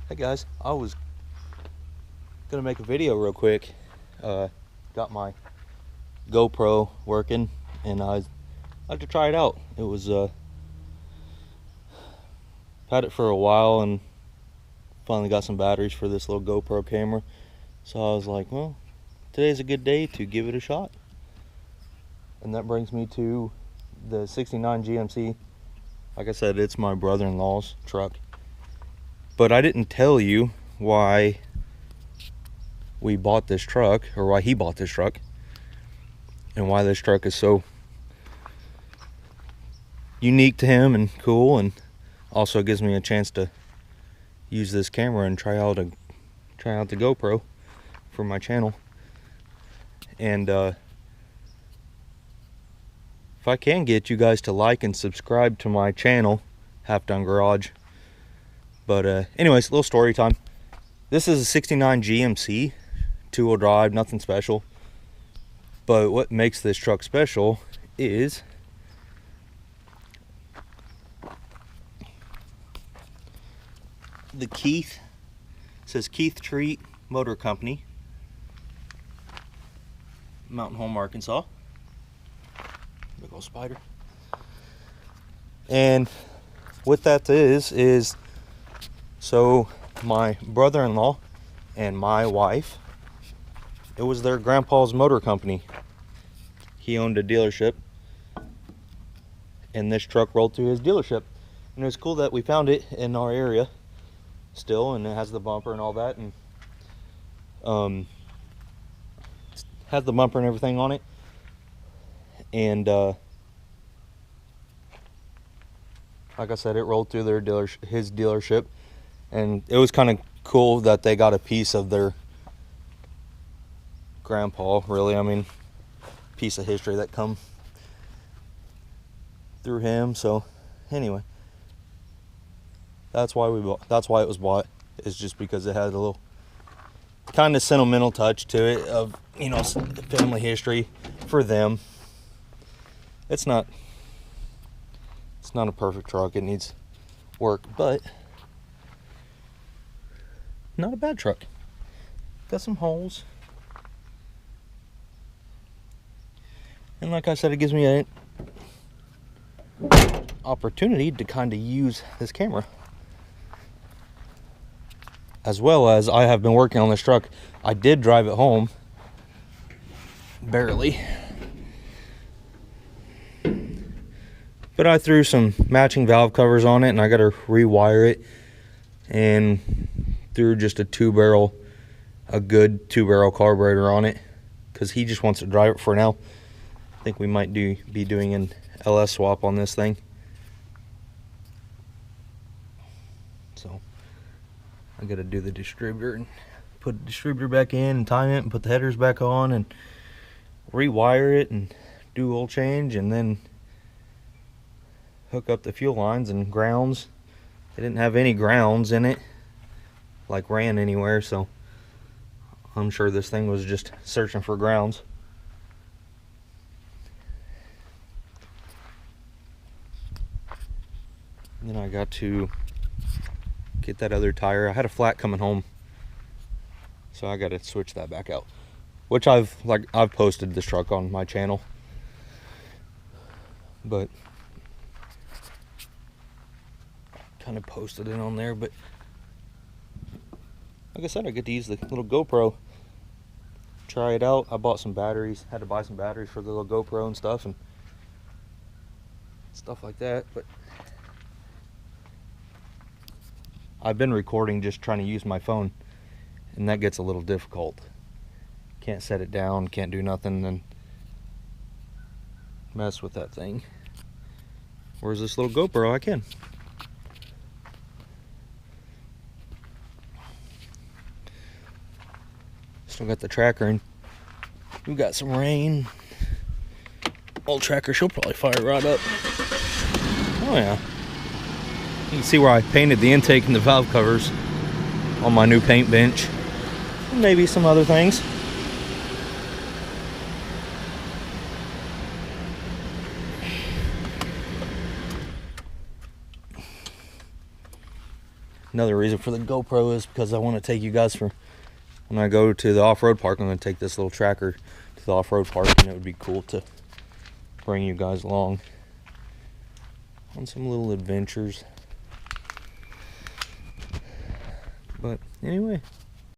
Hey guys, I was gonna make a video real quick. Got my GoPro working, and I'd like to try it out. It was had it for a while, and finally got some batteries for this little GoPro camera. So I was like, well, today's a good day to give it a shot. And that brings me to the '69 GMC. Like I said, it's my brother-in-law's truck. But I didn't tell you why we bought this truck, or why he bought this truck, and why this truck is so unique to him and cool, and also gives me a chance to use this camera and try out the GoPro for my channel. And if I can get you guys to like and subscribe to my channel, Half Done Garage. But anyways, a little story time. This is a '69 GMC, two-wheel drive, nothing special. But what makes this truck special is the Keith. It says Keith Treat Motor Company, Mountain Home, Arkansas. Big old spider. And what that is so my brother-in-law and my wife, it was their grandpa's motor company. He owned a dealership, and this truck rolled through his dealership. And it was cool that we found it in our area still, and it has the bumper and all that, and has the bumper and everything on it. And like I said, it rolled through his dealership, and it was kind of cool that they got a piece of their grandpa, really. I mean, piece of history that come through him. So anyway, that's why it was bought, is just because it had a little kind of sentimental touch to it of, you know, family history for them. It's not a perfect truck. It needs work, but not a bad truck. Got some holes. And like I said, it gives me an opportunity to kind of use this camera. As well as I have been working on this truck. I did drive it home. Barely. But I threw some matching valve covers on it, and I got to rewire it, and threw just a good two-barrel carburetor on it, because he just wants to drive it for now. I think we might be doing an LS swap on this thing. So I got to do the distributor and put the distributor back in and time it and put the headers back on and rewire it and do oil change, and then hook up the fuel lines and grounds. They didn't have any grounds in it, like ran anywhere, so I'm sure this thing was just searching for grounds. And then I got to get that other tire. I had a flat coming home, so I got to switch that back out, which I've posted this truck on my channel. But kind of posted it on there. But like I said, I get to use the little GoPro, try it out. I bought some batteries, had to buy some batteries for the little GoPro and stuff like that. But I've been recording just trying to use my phone, and that gets a little difficult. Can't set it down, can't do nothing, and mess with that thing. Whereas this little GoPro, I can. Still got the tracker, and we got some rain. Old tracker, she'll probably fire right up. Oh yeah. You can see where I painted the intake and the valve covers on my new paint bench. And maybe some other things. another reason for the GoPro is because I want to take you guys for when I go to the off-road park. I'm going to take this little tracker to the off-road park, and it would be cool to bring you guys along on some little adventures. But anyway,